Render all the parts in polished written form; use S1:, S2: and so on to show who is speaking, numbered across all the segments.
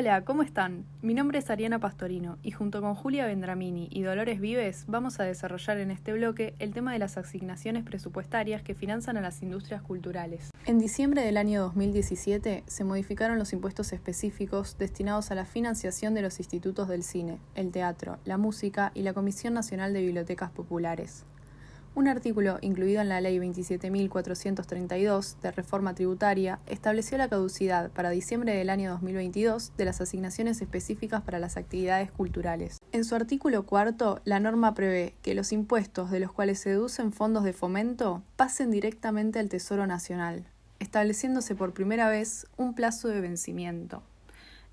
S1: Hola, ¿cómo están? Mi nombre es Ariana Pastorino y junto con Julia Vendramini y Dolores Vives vamos a desarrollar en este bloque el tema de las asignaciones presupuestarias que financian a las industrias culturales. En diciembre del año 2017 se modificaron los impuestos específicos destinados a la financiación de los institutos del cine, el teatro, la música y la Comisión Nacional de Bibliotecas Populares. Un artículo incluido en la Ley 27.432 de Reforma Tributaria estableció la caducidad para diciembre del año 2022 de las asignaciones específicas para las actividades culturales. En su artículo cuarto, la norma prevé que los impuestos de los cuales se deducen fondos de fomento pasen directamente al Tesoro Nacional, estableciéndose por primera vez un plazo de vencimiento.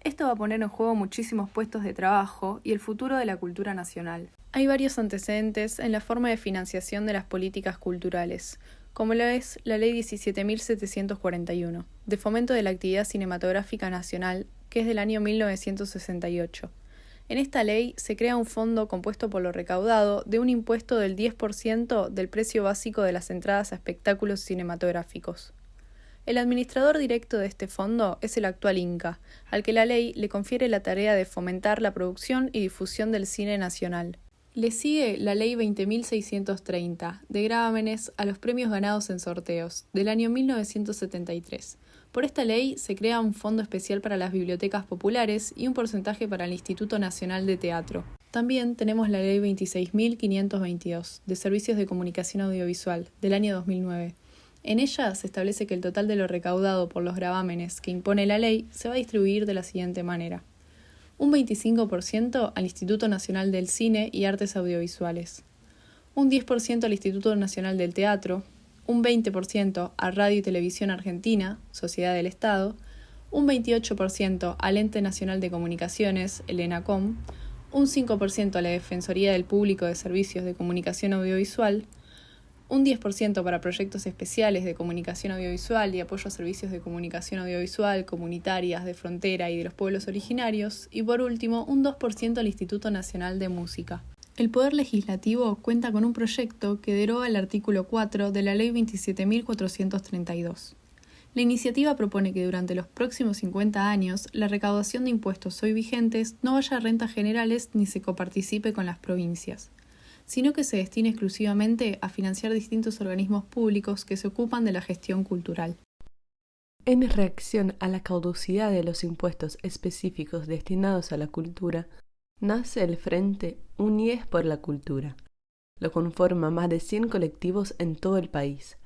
S1: Esto va a poner en juego muchísimos puestos de trabajo y el futuro de la cultura nacional. Hay varios antecedentes en la forma de financiación de las políticas culturales, como lo es la Ley 17.741, de fomento de la actividad cinematográfica nacional, que es del año 1968. En esta ley se crea un fondo compuesto por lo recaudado de un impuesto del 10% del precio básico de las entradas a espectáculos cinematográficos. El administrador directo de este fondo es el actual Inca, al que la ley le confiere la tarea de fomentar la producción y difusión del cine nacional. Le sigue la Ley 20.630, de gravámenes a los premios ganados en sorteos, del año 1973. Por esta ley se crea un fondo especial para las bibliotecas populares y un porcentaje para el Instituto Nacional de Teatro. También tenemos la Ley 26.522, de Servicios de Comunicación Audiovisual, del año 2009. En ella se establece que el total de lo recaudado por los gravámenes que impone la ley se va a distribuir de la siguiente manera: un 25% al Instituto Nacional del Cine y Artes Audiovisuales, un 10% al Instituto Nacional del Teatro, un 20% a Radio y Televisión Argentina, Sociedad del Estado, un 28% al Ente Nacional de Comunicaciones, el ENACOM, un 5% a la Defensoría del Público de Servicios de Comunicación Audiovisual, un 10% para proyectos especiales de comunicación audiovisual y apoyo a servicios de comunicación audiovisual, comunitarias, de frontera y de los pueblos originarios, y por último, un 2% al Instituto Nacional de Música. El Poder Legislativo cuenta con un proyecto que deroga el artículo 4 de la Ley 27.432. La iniciativa propone que durante los próximos 50 años la recaudación de impuestos hoy vigentes no vaya a rentas generales ni se coparticipe con las provincias, sino que se destine exclusivamente a financiar distintos organismos públicos que se ocupan de la gestión cultural.
S2: En reacción a la caducidad de los impuestos específicos destinados a la cultura, nace el Frente Unies por la Cultura. Lo conforman más de 100 colectivos en todo el país,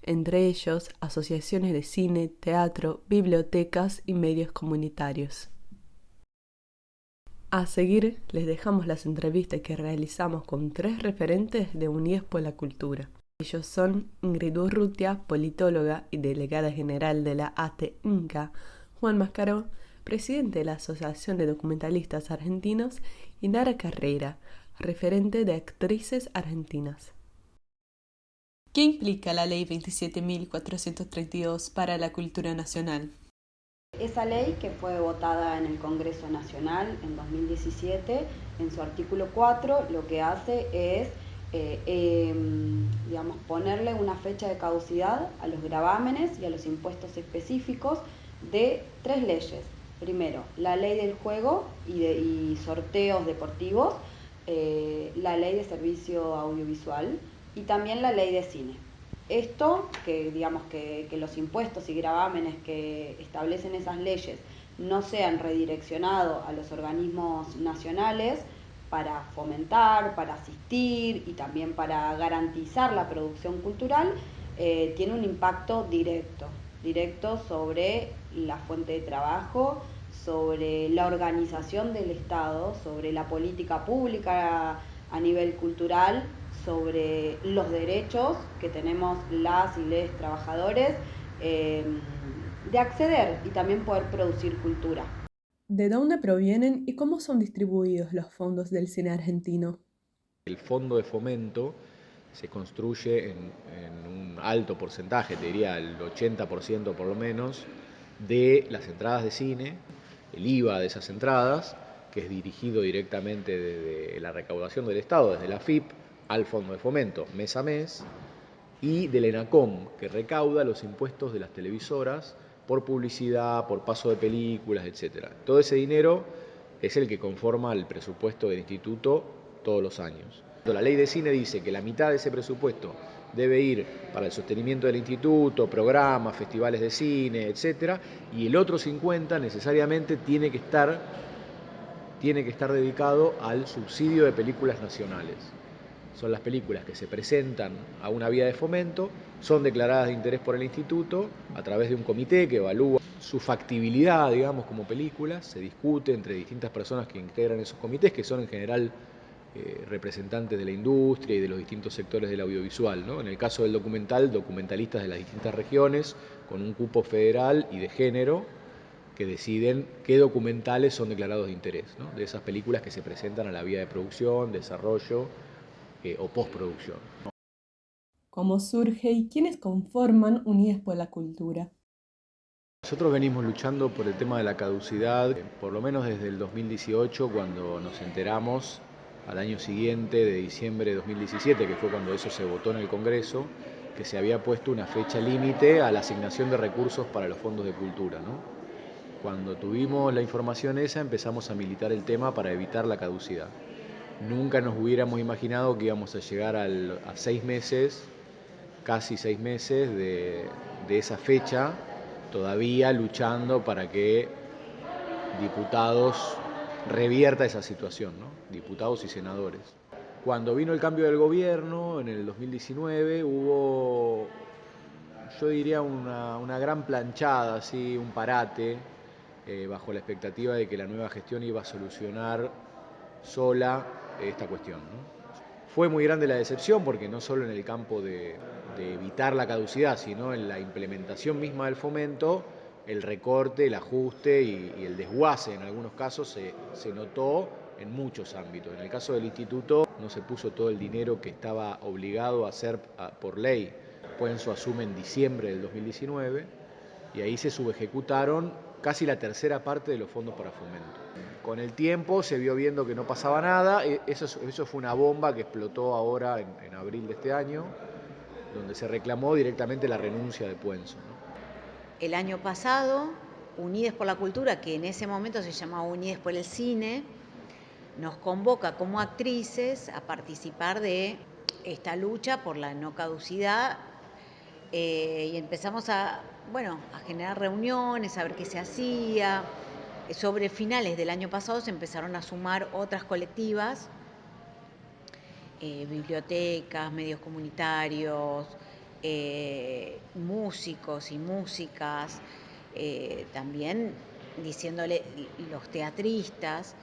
S2: entre ellos asociaciones de cine, teatro, bibliotecas y medios comunitarios. A seguir, les dejamos las entrevistas que realizamos con 3 referentes de Unies por la Cultura. Ellos son Ingrid Urrutia, politóloga y delegada general de la ATE Inca, Juan Mascaró, presidente de la Asociación de Documentalistas Argentinos, y Nara Carrera, referente de actrices argentinas. ¿Qué implica la Ley 27.432 para la cultura nacional?
S3: Esa ley, que fue votada en el Congreso Nacional en 2017, en su artículo 4, lo que hace es ponerle una fecha de caducidad a los gravámenes y a los impuestos específicos de 3 leyes. Primero, la ley del juego y sorteos deportivos, la ley de servicio audiovisual y también la ley de cine. Esto, que los impuestos y gravámenes que establecen esas leyes no sean redireccionados a los organismos nacionales para fomentar, para asistir y también para garantizar la producción cultural, tiene un impacto directo sobre la fuente de trabajo, sobre la organización del Estado, sobre la política pública a nivel cultural, sobre los derechos que tenemos las y les trabajadores de acceder y también poder producir cultura.
S2: ¿De dónde provienen y cómo son distribuidos los fondos del cine argentino?
S4: El fondo de fomento se construye en un alto porcentaje, te diría el 80% por lo menos, de las entradas de cine, el IVA de esas entradas, que es dirigido directamente desde la recaudación del Estado, desde la AFIP, al fondo de fomento, mes a mes, y del ENACOM, que recauda los impuestos de las televisoras por publicidad, por paso de películas, etc. Todo ese dinero es el que conforma el presupuesto del instituto todos los años. La ley de cine dice que la mitad de ese presupuesto debe ir para el sostenimiento del instituto, programas, festivales de cine, etc. Y el otro 50 necesariamente tiene que estar dedicado al subsidio de películas nacionales. Son las películas que se presentan a una vía de fomento, son declaradas de interés por el instituto a través de un comité que evalúa su factibilidad, digamos, como películas, se discute entre distintas personas que integran esos comités, que son en general representantes de la industria y de los distintos sectores del audiovisual, ¿no? En el caso del documental, documentalistas de las distintas regiones, con un cupo federal y de género, que deciden qué documentales son declarados de interés, ¿no? De esas películas que se presentan a la vía de producción, desarrollo o postproducción.
S2: ¿Cómo surge y quiénes conforman Unidas por la Cultura?
S4: Nosotros venimos luchando por el tema de la caducidad, por lo menos desde el 2018, cuando nos enteramos al año siguiente, de diciembre de 2017, que fue cuando eso se votó en el Congreso, que se había puesto una fecha límite a la asignación de recursos para los fondos de cultura, ¿no? Cuando tuvimos la información esa, empezamos a militar el tema para evitar la caducidad. Nunca nos hubiéramos imaginado que íbamos a llegar a 6 meses, casi 6 meses de esa fecha, todavía luchando para que diputados revierta esa situación, ¿no? Diputados y senadores. Cuando vino el cambio del gobierno, en el 2019, hubo, yo diría, una gran planchada, así, un parate, bajo la expectativa de que la nueva gestión iba a solucionar sola esta cuestión, ¿no? Fue muy grande la decepción porque no solo en el campo de evitar la caducidad, sino en la implementación misma del fomento, el recorte, el ajuste y el desguace en algunos casos se notó en muchos ámbitos. En el caso del instituto no se puso todo el dinero que estaba obligado a hacer por ley. Puenzo asume en diciembre del 2019 y ahí se subejecutaron casi la tercera parte de los fondos para fomento. Con el tiempo se vio viendo que no pasaba nada, eso fue una bomba que explotó ahora en abril de este año, donde se reclamó directamente la renuncia de Puenzo, ¿no?
S5: El año pasado, Unides por la Cultura, que en ese momento se llamaba Unides por el Cine, nos convoca como actrices a participar de esta lucha por la no caducidad y empezamos a generar reuniones, a ver qué se hacía. Sobre finales del año pasado se empezaron a sumar otras colectivas, bibliotecas, medios comunitarios, músicos y músicas, también diciéndole los teatristas,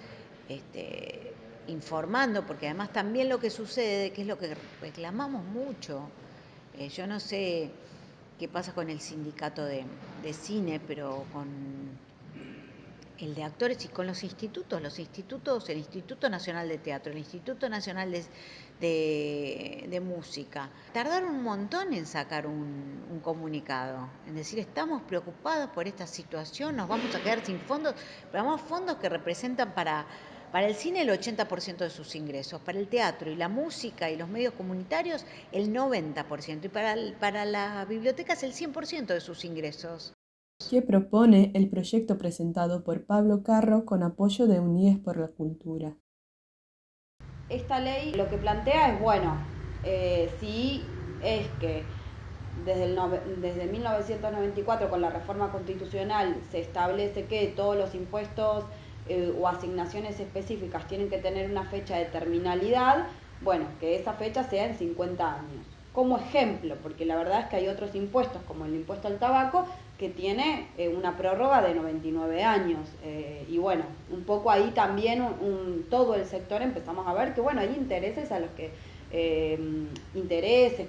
S5: informando, porque además también lo que sucede, que es lo que reclamamos mucho, yo no sé qué pasa con el sindicato de cine, pero con el de actores y con los institutos, el Instituto Nacional de Teatro, el Instituto Nacional de Música, tardaron un montón en sacar un comunicado, en decir, estamos preocupados por esta situación, nos vamos a quedar sin fondos, pero además fondos que representan para el cine el 80% de sus ingresos, para el teatro y la música y los medios comunitarios el 90%, y para las bibliotecas el 100% de sus ingresos.
S2: ¿Qué propone el proyecto presentado por Pablo Carro con apoyo de Unidas por la Cultura?
S3: Esta ley lo que plantea es, bueno, si es que desde 1994 con la reforma constitucional se establece que todos los impuestos o asignaciones específicas tienen que tener una fecha de terminalidad, bueno, que esa fecha sea en 50 años. Como ejemplo, porque la verdad es que hay otros impuestos, como el impuesto al tabaco, que tiene una prórroga de 99 años. Y bueno, un poco ahí también todo el sector empezamos a ver que, bueno, hay intereses a los que intereses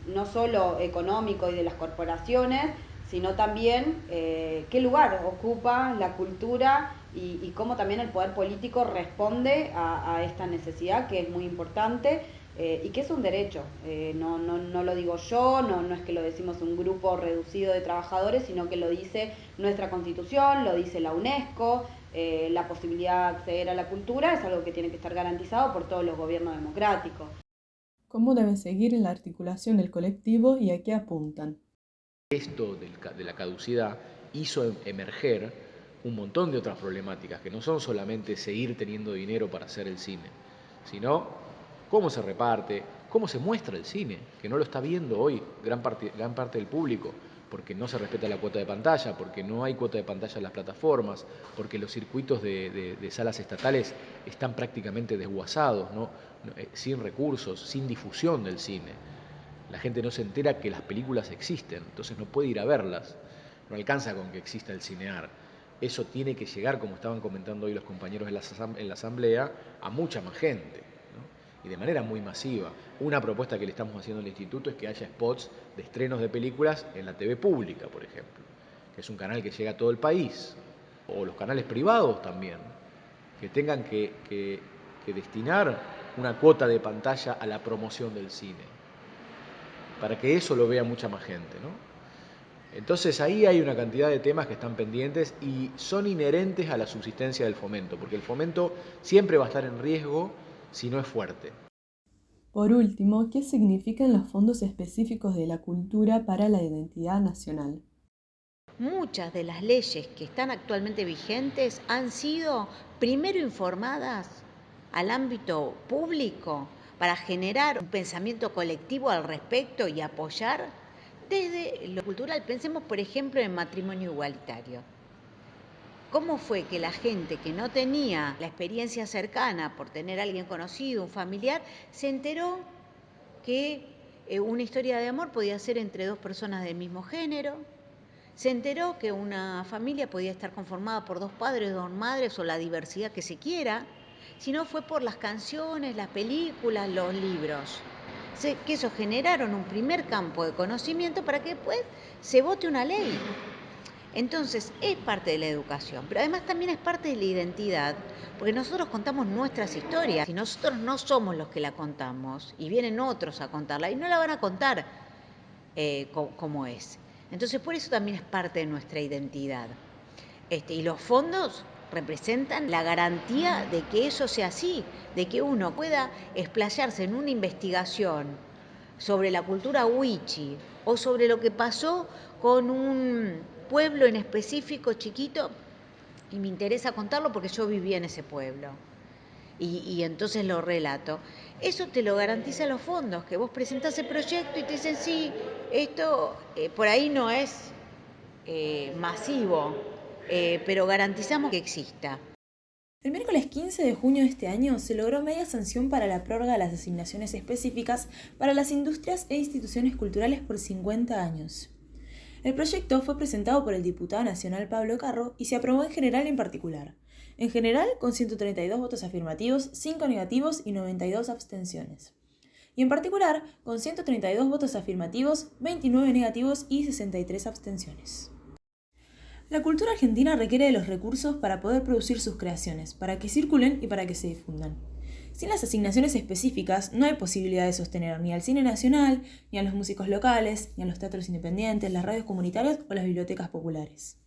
S3: no solo económicos y de las corporaciones, sino también qué lugar ocupa la cultura y cómo también el poder político responde a esta necesidad que es muy importante y que es un derecho. No lo digo yo, no es que lo decimos un grupo reducido de trabajadores, sino que lo dice nuestra Constitución, lo dice la UNESCO. La posibilidad de acceder a la cultura es algo que tiene que estar garantizado por todos los gobiernos democráticos.
S2: ¿Cómo debe seguir la articulación del colectivo y a qué apuntan?
S4: Esto de la caducidad hizo emerger un montón de otras problemáticas, que no son solamente seguir teniendo dinero para hacer el cine, sino cómo se reparte, cómo se muestra el cine, que no lo está viendo hoy gran parte del público, porque no se respeta la cuota de pantalla, porque no hay cuota de pantalla en las plataformas, porque los circuitos de salas estatales están prácticamente desguazados, sin recursos, sin difusión del cine. La gente no se entera que las películas existen, entonces no puede ir a verlas. No alcanza con que exista el cinear. Eso tiene que llegar, como estaban comentando hoy los compañeros en la asamblea, a mucha más gente, ¿no? Y de manera muy masiva. Una propuesta que le estamos haciendo al instituto es que haya spots de estrenos de películas en la TV pública, por ejemplo, que es un canal que llega a todo el país, o los canales privados también, que tengan que destinar una cuota de pantalla a la promoción del cine, para que eso lo vea mucha más gente, ¿no? Entonces ahí hay una cantidad de temas que están pendientes y son inherentes a la subsistencia del fomento, porque el fomento siempre va a estar en riesgo si no es fuerte.
S2: Por último, ¿qué significan los fondos específicos de la cultura para la identidad nacional?
S5: Muchas de las leyes que están actualmente vigentes han sido primero informadas al ámbito público para generar un pensamiento colectivo al respecto y apoyar desde lo cultural. Pensemos, por ejemplo, en matrimonio igualitario. ¿Cómo fue que la gente que no tenía la experiencia cercana por tener a alguien conocido, un familiar, se enteró que una historia de amor podía ser entre dos personas del mismo género? Se enteró que una familia podía estar conformada por dos padres, dos madres o la diversidad que se quiera, sino fue por las canciones, las películas, los libros. Que eso generaron un primer campo de conocimiento para que después se vote una ley. Entonces, es parte de la educación, pero además también es parte de la identidad, porque nosotros contamos nuestras historias y nosotros no somos los que la contamos y vienen otros a contarla y no la van a contar como es. Entonces, por eso también es parte de nuestra identidad. Y los fondos representan la garantía de que eso sea así, de que uno pueda explayarse en una investigación sobre la cultura wichi o sobre lo que pasó con un pueblo en específico chiquito, y me interesa contarlo porque yo viví en ese pueblo. Y entonces lo relato. Eso te lo garantiza los fondos, que vos presentás el proyecto y te dicen, sí, esto por ahí no es masivo, pero garantizamos que exista.
S1: El miércoles 15 de junio de este año se logró media sanción para la prórroga de las asignaciones específicas para las industrias e instituciones culturales por 50 años. El proyecto fue presentado por el diputado nacional Pablo Carro y se aprobó en general y en particular. En general, con 132 votos afirmativos, 5 negativos y 92 abstenciones. Y en particular, con 132 votos afirmativos, 29 negativos y 63 abstenciones. La cultura argentina requiere de los recursos para poder producir sus creaciones, para que circulen y para que se difundan. Sin las asignaciones específicas, no hay posibilidad de sostener ni al cine nacional, ni a los músicos locales, ni a los teatros independientes, las radios comunitarias o las bibliotecas populares.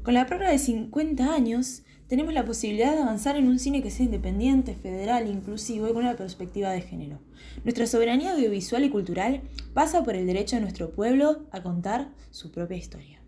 S1: Con la prórroga de 50 años, tenemos la posibilidad de avanzar en un cine que sea independiente, federal, inclusivo y con una perspectiva de género. Nuestra soberanía audiovisual y cultural pasa por el derecho de nuestro pueblo a contar su propia historia.